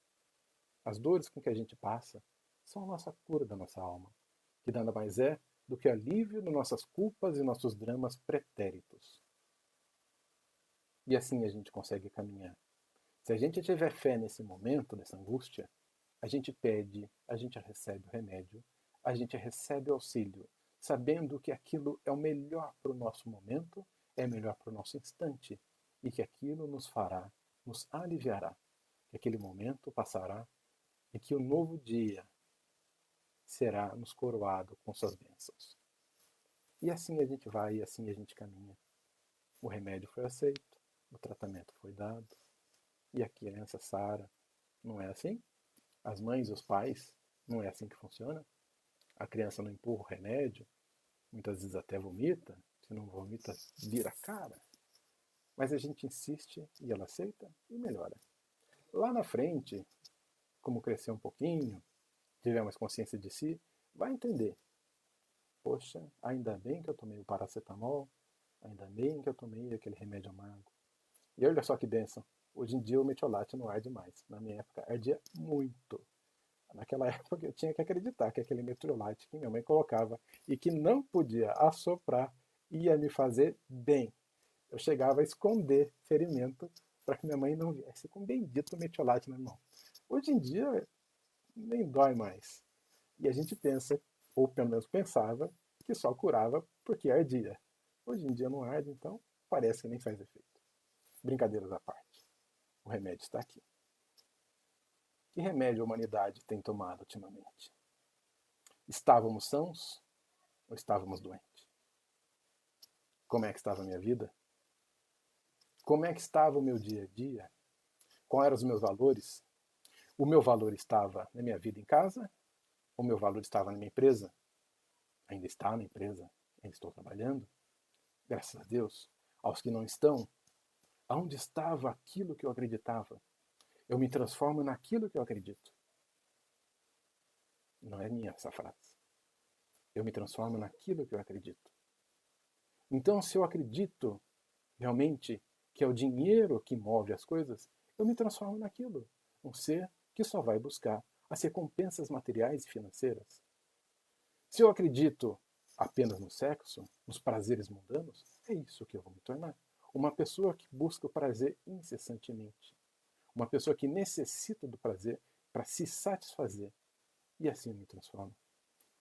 As dores com que a gente passa são a nossa cura da nossa alma, que nada mais é do que alívio de nossas culpas e nossos dramas pretéritos. E assim a gente consegue caminhar. Se a gente tiver fé nesse momento, nessa angústia, a gente pede, a gente recebe o remédio, a gente recebe o auxílio, sabendo que aquilo é o melhor para o nosso momento, é melhor para o nosso instante, e que aquilo nos fará, nos aliviará, que aquele momento passará e que o novo dia será nos coroado com suas bênçãos. E assim a gente vai, e assim a gente caminha. O remédio foi aceito, o tratamento foi dado, e a criança sara. Não é assim? As mães e os pais, não é assim que funciona? A criança não empurra o remédio, muitas vezes até vomita, se não vomita, vira a cara. Mas a gente insiste e ela aceita e melhora. Lá na frente, como crescer um pouquinho, tiver mais consciência de si, vai entender. Poxa, ainda bem que eu tomei o paracetamol, ainda bem que eu tomei aquele remédio amargo. E olha só que bênção, hoje em dia o metiolate não arde mais. Na minha época ardia muito. Naquela época eu tinha que acreditar que aquele metiolate que minha mãe colocava e que não podia assoprar ia me fazer bem. Eu chegava a esconder ferimento para que minha mãe não viesse com bendito metiolate na mão. Hoje em dia nem dói mais. E a gente pensa, ou pelo menos pensava, que só curava porque ardia. Hoje em dia não arde, então parece que nem faz efeito. Brincadeiras à parte. O remédio está aqui. Que remédio a humanidade tem tomado ultimamente? Estávamos sãos ou estávamos doentes? Como é que estava a minha vida? Como é que estava o meu dia a dia? Quais eram os meus valores? O meu valor estava na minha vida em casa? O meu valor estava na minha empresa? Ainda está na empresa? Ainda estou trabalhando? Graças a Deus. Aos que não estão, aonde estava aquilo que eu acreditava? Eu me transformo naquilo que eu acredito. Não é minha essa frase. Eu me transformo naquilo que eu acredito. Então, se eu acredito realmente que é o dinheiro que move as coisas, eu me transformo naquilo. Um ser que só vai buscar as recompensas materiais e financeiras. Se eu acredito apenas no sexo, nos prazeres mundanos, é isso que eu vou me tornar. Uma pessoa que busca o prazer incessantemente. Uma pessoa que necessita do prazer para se satisfazer. E assim eu me transformo.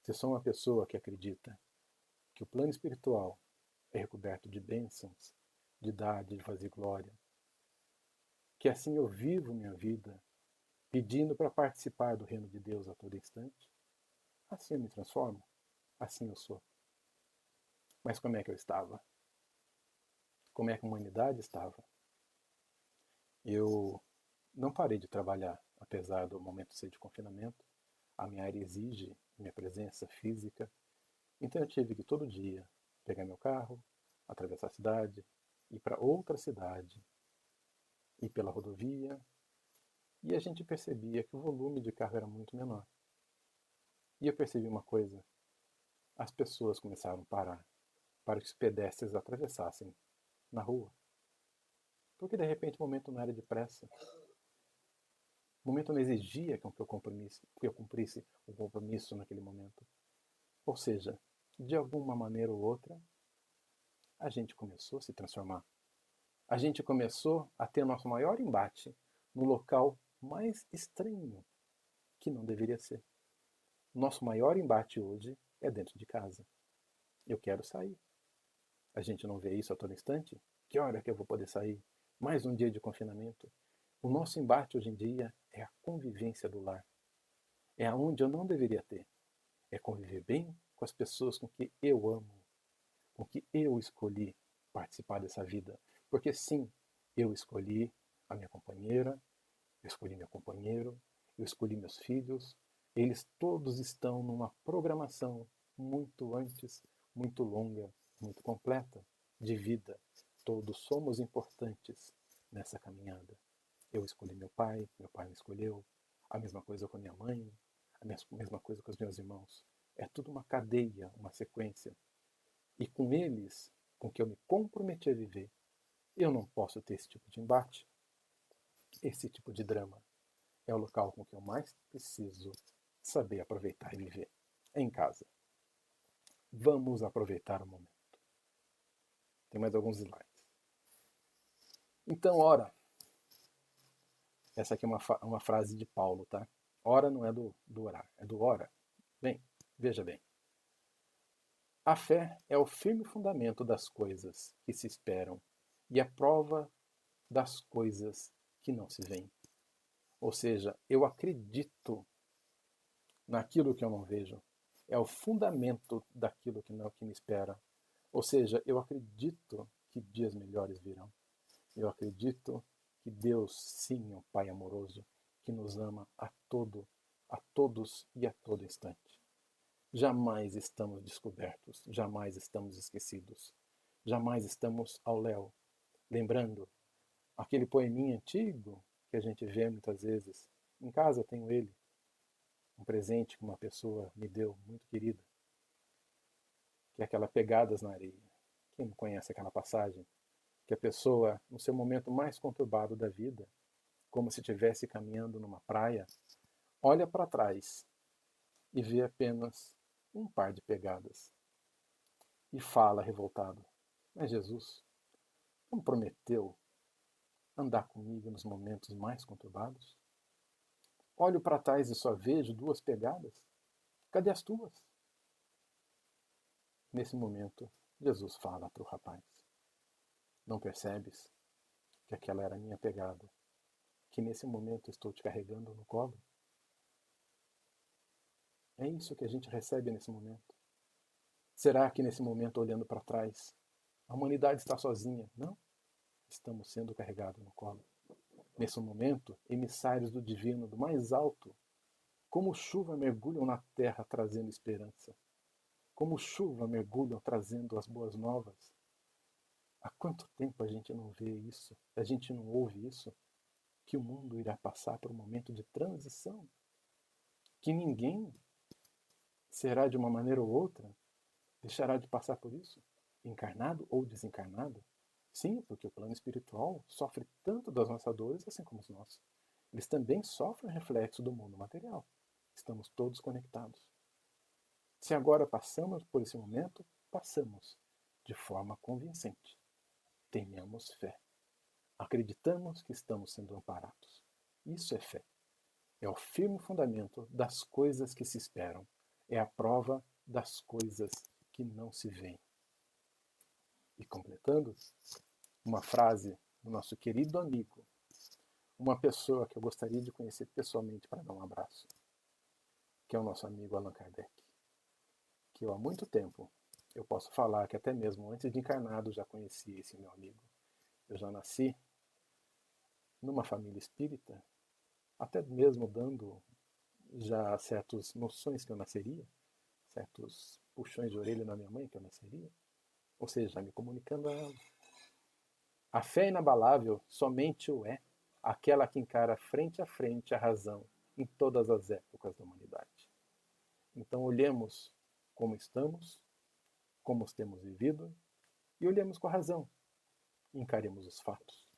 Se eu sou uma pessoa que acredita que o plano espiritual é recoberto de bênçãos, de dádivas e glória, que assim eu vivo minha vida pedindo para participar do reino de Deus a todo instante, assim eu me transformo, assim eu sou. Mas como é que eu estava? Como é que a humanidade estava? Eu não parei de trabalhar, apesar do momento ser de confinamento. A minha área exige minha presença física. Então eu tive que todo dia pegar meu carro, atravessar a cidade, ir para outra cidade, ir pela rodovia. E a gente percebia que o volume de carro era muito menor. E eu percebi uma coisa: as pessoas começaram a parar para que os pedestres atravessassem na rua. Porque de repente o momento não era de pressa. O momento não exigia que eu cumprisse um compromisso naquele momento. Ou seja, de alguma maneira ou outra, a gente começou a se transformar. A gente começou a ter nosso maior embate no local mais estranho, que não deveria ser. Nosso maior embate hoje é dentro de casa. Eu quero sair. A gente não vê isso a todo instante? Que hora que eu vou poder sair? Mais um dia de confinamento. O nosso embate hoje em dia é a convivência do lar. É aonde eu não deveria ter. É conviver bem com as pessoas com que eu amo, com que eu escolhi participar dessa vida. Porque sim, eu escolhi a minha companheira, eu escolhi meu companheiro, eu escolhi meus filhos. Eles todos estão numa programação muito antes, muito longa, muito completa de vida. Todos somos importantes nessa caminhada. Eu escolhi meu pai me escolheu, a mesma coisa com a minha mãe, a mesma coisa com os meus irmãos. É tudo uma cadeia, uma sequência. E com eles, com que eu me comprometi a viver, eu não posso ter esse tipo de embate, esse tipo de drama. É o local com que eu mais preciso saber aproveitar e viver. É em casa. Vamos aproveitar o momento. Tem mais alguns slides. Então, ora. Essa aqui é uma frase de Paulo, tá? Ora não é do orar, é do ora. Bem, veja bem. A fé é o firme fundamento das coisas que se esperam e a prova das coisas que não se veem. Ou seja, eu acredito naquilo que eu não vejo. É o fundamento daquilo que me espera. Ou seja, eu acredito que dias melhores virão. Eu acredito que Deus, sim, é um Pai amoroso, que nos ama a todos e a todo instante. Jamais estamos descobertos, jamais estamos esquecidos, jamais estamos ao léu. Lembrando aquele poeminha antigo que a gente vê muitas vezes. Em casa eu tenho ele, um presente que uma pessoa me deu, muito querida, que é aquela Pegadas na Areia. Quem não conhece aquela passagem? Que a pessoa, no seu momento mais conturbado da vida, como se estivesse caminhando numa praia, olha para trás e vê apenas um par de pegadas e fala revoltado: Mas Jesus não prometeu andar comigo nos momentos mais conturbados? Olho para trás e só vejo duas pegadas. Cadê as tuas? Nesse momento, Jesus fala para o rapaz: Não percebes que aquela era a minha pegada, que nesse momento estou te carregando no colo? É isso que a gente recebe nesse momento. Será que nesse momento, olhando para trás, a humanidade está sozinha? Não. Estamos sendo carregados no colo. Nesse momento, emissários do divino, do mais alto, como chuva mergulham na terra trazendo esperança. Como chuva mergulham trazendo as boas novas. Há quanto tempo a gente não vê isso? A gente não ouve isso? Que o mundo irá passar por um momento de transição? Que ninguém será, de uma maneira ou outra, deixará de passar por isso? Encarnado ou desencarnado? Sim, porque o plano espiritual sofre tanto das nossas dores assim como os nossos. Eles também sofrem reflexo do mundo material. Estamos todos conectados. Se agora passamos por esse momento, passamos de forma convincente. Tenhamos fé. Acreditamos que estamos sendo amparados. Isso é fé. É o firme fundamento das coisas que se esperam. É a prova das coisas que não se veem. E completando, uma frase do nosso querido amigo, uma pessoa que eu gostaria de conhecer pessoalmente para dar um abraço, que é o nosso amigo Allan Kardec, que eu há muito tempo, eu posso falar que até mesmo antes de encarnado já conheci esse meu amigo. Eu já nasci numa família espírita, até mesmo dando já certas noções que eu nasceria, certos puxões de orelha na minha mãe que eu nasceria, ou seja, me comunicando a ela. A fé inabalável somente o é aquela que encara frente a frente a razão em todas as épocas da humanidade. Então olhemos como estamos, como os temos vivido, e olhemos com a razão, e encaremos os fatos.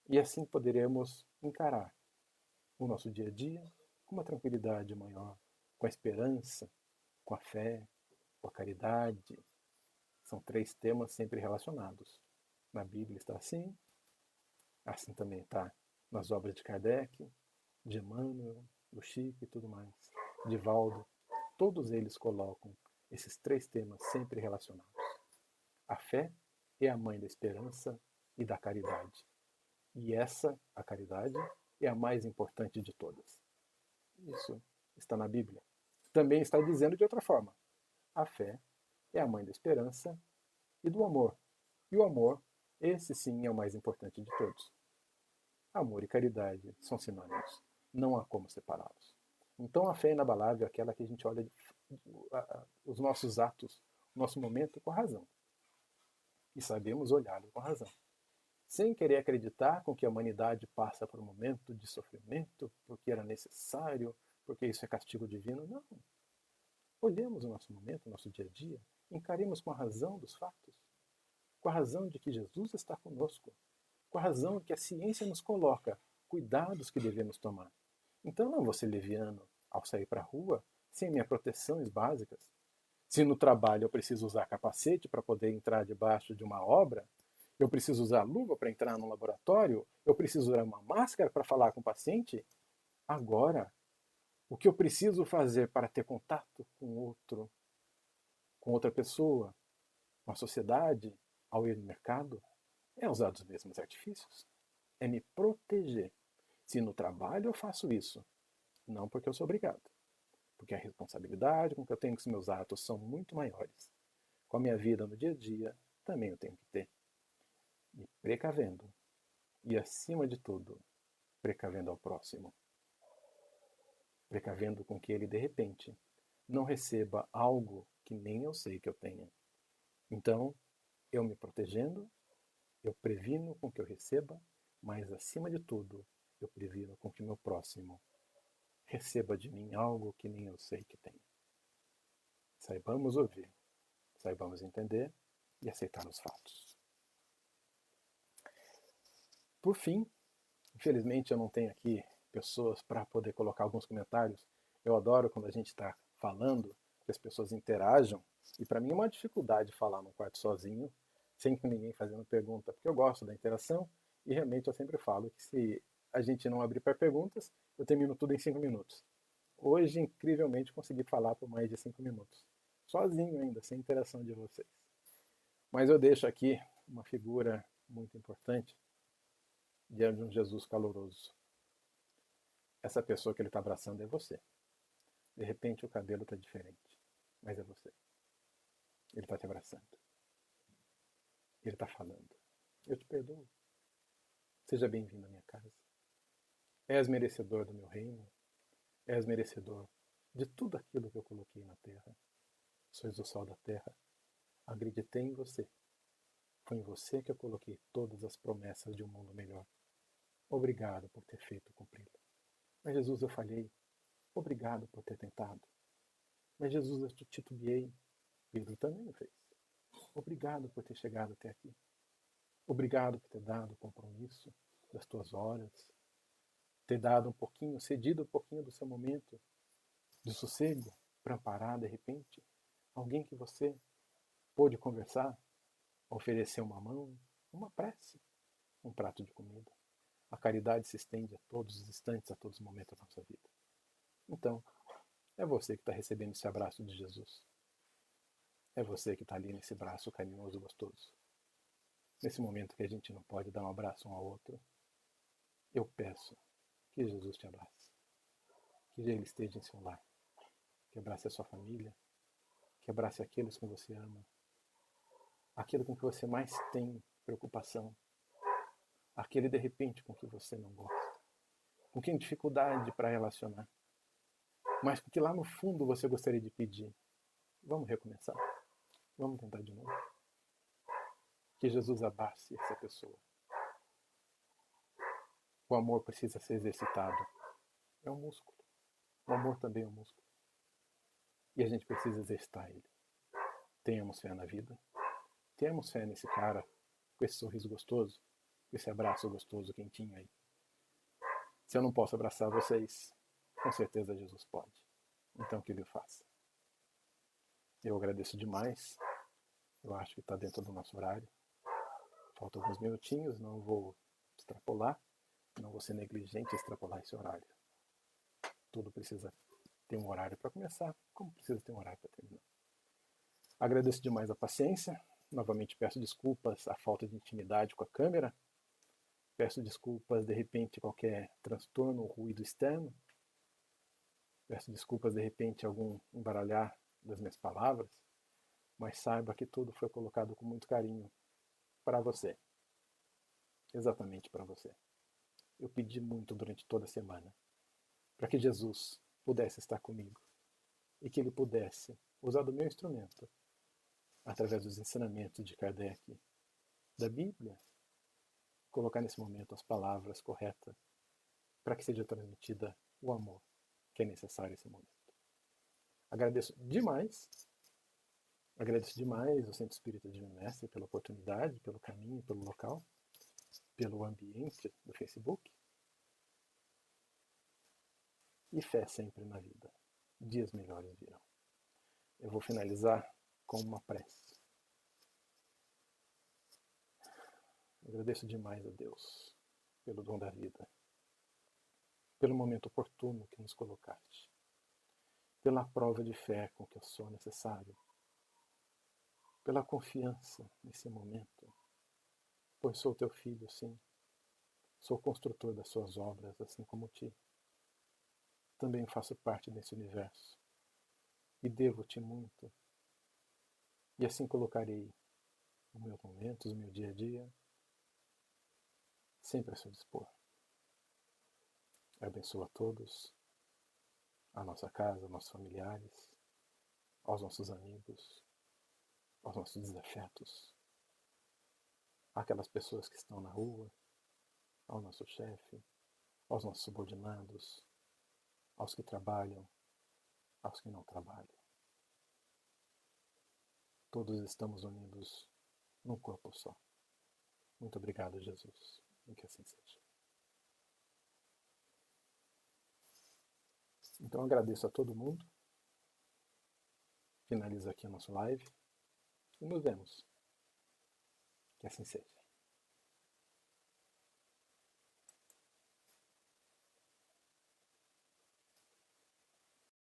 E assim poderemos encarar o nosso dia a dia com uma tranquilidade maior, com a esperança, com a fé, com a caridade. São 3 temas sempre relacionados. Na Bíblia está assim também está nas obras de Kardec, de Emmanuel, do Chico e tudo mais, de Valdo. Todos eles colocam esses 3 temas sempre relacionados. A fé é a mãe da esperança e da caridade. E essa, a caridade, é a mais importante de todas. Isso está na Bíblia. Também está dizendo de outra forma. A fé é a mãe da esperança e do amor. E o amor, esse sim é o mais importante de todos. Amor e caridade são sinônimos. Não há como separá-los. Então a fé inabalável é aquela que a gente olha os nossos atos, o nosso momento com a razão. E sabemos olhá-lo com a razão. Sem querer acreditar com que a humanidade passa por um momento de sofrimento, porque era necessário, porque isso é castigo divino. Não. Olhemos o nosso momento, o nosso dia a dia, encaremos com a razão dos fatos, com a razão de que Jesus está conosco, com a razão de que a ciência nos coloca cuidados que devemos tomar. Então não vou ser leviano ao sair para a rua sem minhas proteções básicas. Se no trabalho eu preciso usar capacete para poder entrar debaixo de uma obra, eu preciso usar luva para entrar no laboratório, eu preciso usar uma máscara para falar com o paciente. Agora, o que eu preciso fazer para ter contato com outra pessoa, com a sociedade, ao ir no mercado, é usar os mesmos artifícios. É me proteger. Se no trabalho eu faço isso, não porque eu sou obrigado, porque a responsabilidade com que eu tenho com os meus atos são muito maiores. Com a minha vida no dia a dia, também eu tenho que ter. Me precavendo. E acima de tudo, precavendo ao próximo. Precavendo com que ele, de repente, não receba algo que nem eu sei que eu tenha. Então, eu me protegendo, eu previno com que eu receba, mas acima de tudo, eu previno com que meu próximo receba de mim algo que nem eu sei que tem. Saibamos ouvir, saibamos entender e aceitar os fatos. Por fim, infelizmente eu não tenho aqui pessoas para poder colocar alguns comentários. Eu adoro quando a gente está falando, que as pessoas interajam. E para mim é uma dificuldade falar num quarto sozinho, sem que ninguém fazendo pergunta, porque eu gosto da interação e realmente eu sempre falo que se a gente não abrir para perguntas, eu termino tudo em 5 minutos. Hoje, incrivelmente, consegui falar por mais de 5 minutos. Sozinho ainda, sem interação de vocês. Mas eu deixo aqui uma figura muito importante de um Jesus caloroso. Essa pessoa que ele está abraçando é você. De repente o cabelo está diferente, mas é você. Ele está te abraçando. Ele está falando. Eu te perdoo. Seja bem-vindo à minha casa. És merecedor do meu reino. És merecedor de tudo aquilo que eu coloquei na terra. Sois o sol da terra. Acreditei em você. Foi em você que eu coloquei todas as promessas de um mundo melhor. Obrigado por ter feito cumpri-lo. Mas Jesus, eu falhei. Obrigado por ter tentado. Mas Jesus, eu te titubeei. Pedro também o fez. Obrigado por ter chegado até aqui. Obrigado por ter dado o compromisso das tuas horas, ter dado um pouquinho, cedido um pouquinho do seu momento de sossego para amparar, de repente, alguém que você pôde conversar, oferecer uma mão, uma prece, um prato de comida. A caridade se estende a todos os instantes, a todos os momentos da nossa vida. Então, é você que está recebendo esse abraço de Jesus. É você que está ali nesse braço carinhoso e gostoso. Nesse momento que a gente não pode dar um abraço um ao outro, eu peço que Jesus te abrace. Que Ele esteja em seu lar. Que abrace a sua família. Que abrace aqueles com que você ama. Aquilo com que você mais tem preocupação. Aquele, de repente, com que você não gosta. Com quem tem dificuldade para relacionar. Mas porque lá no fundo você gostaria de pedir. Vamos recomeçar. Vamos tentar de novo. Que Jesus abrace essa pessoa. O amor precisa ser exercitado. É um músculo. O amor também é um músculo. E a gente precisa exercitar ele. Tenhamos fé na vida. Tenhamos fé nesse cara, com esse sorriso gostoso, com esse abraço gostoso, quentinho aí. Se eu não posso abraçar vocês, com certeza Jesus pode. Então que Ele o faça. Eu agradeço demais. Eu acho que está dentro do nosso horário. Faltam alguns minutinhos, não vou extrapolar. Não vou ser negligente em extrapolar esse horário. Tudo precisa ter um horário para começar, como precisa ter um horário para terminar. Agradeço demais a paciência. Novamente peço desculpas a falta de intimidade com a câmera. Peço desculpas, de repente, qualquer transtorno ou ruído externo. Peço desculpas, de repente, algum embaralhar das minhas palavras. Mas saiba que tudo foi colocado com muito carinho para você. Exatamente para você. Eu pedi muito durante toda a semana para que Jesus pudesse estar comigo e que Ele pudesse usar do meu instrumento, através dos ensinamentos de Kardec, da Bíblia, colocar nesse momento as palavras corretas para que seja transmitida o amor que é necessário nesse momento. Agradeço demais o Centro Espírita Divino Mestre pela oportunidade, pelo caminho, pelo local, pelo ambiente do Facebook. E fé sempre na vida. Dias melhores virão. Eu vou finalizar com uma prece. Agradeço demais a Deus pelo dom da vida, pelo momento oportuno que nos colocaste, pela prova de fé com que eu sou necessário, pela confiança nesse momento, pois sou teu filho, sim. Sou construtor das suas obras, assim como ti. Também faço parte desse universo e devo-te muito. E assim colocarei os meus momentos, o meu dia a dia, sempre a seu dispor. Abençoa a todos, a nossa casa, nossos familiares, aos nossos amigos, aos nossos desafetos, àquelas pessoas que estão na rua, ao nosso chefe, aos nossos subordinados, aos que trabalham, aos que não trabalham. Todos estamos unidos num corpo só. Muito obrigado, Jesus. E que assim seja. Então agradeço a todo mundo. Finalizo aqui a nossa live. E nos vemos. Que assim seja.